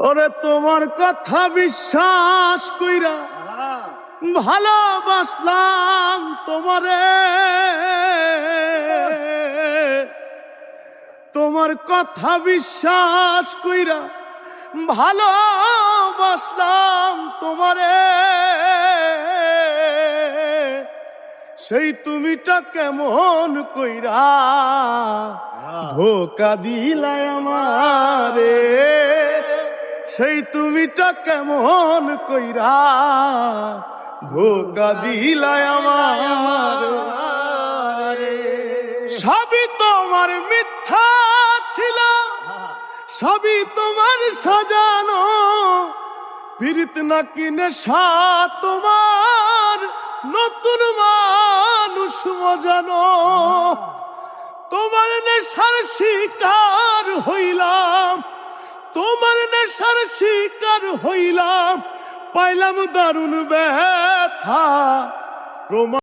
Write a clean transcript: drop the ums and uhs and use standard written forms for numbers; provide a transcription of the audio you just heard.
ওরে তোমার কথা বিশ্বাস কইরা ভালোবাসলাম তোমারে, তোমার কথা বিশ্বাস কইরা ভালোবাসলাম তোমারে, সেই তুমিটা কেমন কইরা ধোকা দিলাই আমারে, সেই তুমিটা কেমন কইরা ধোকা দিলাই আমারে। সবই তোমার মিথ্যা ছিল, সবই তোমার সাজানো, পীড়িত নাকি নেশা তোমার, নতুন মানুষ মজানো। তোমার নেশার শিকার হইলাম, তোমার নেশার শিকার হইলাম, পাইলাম দারুণ ব্যথা।